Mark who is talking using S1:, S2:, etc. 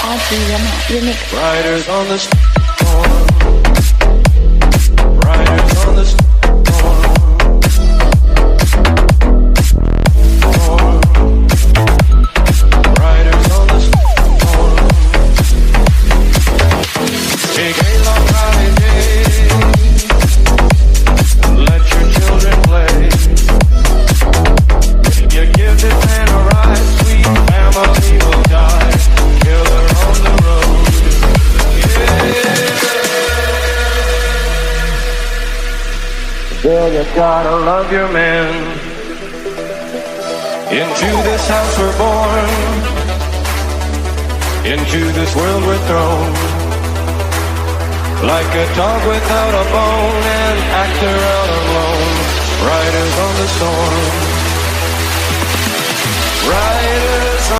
S1: Remix.
S2: Riders on the storm. Riders on the storm. Riders on the storm. Take a long holiday. Let your children play. You give this man a ride, sweet family will die. Killer on the road. Well, you gotta love your man. Into this house we're born. Into this world we're thrown. Like a dog without a bone, an actor out alone. Riders on the storm. Riders on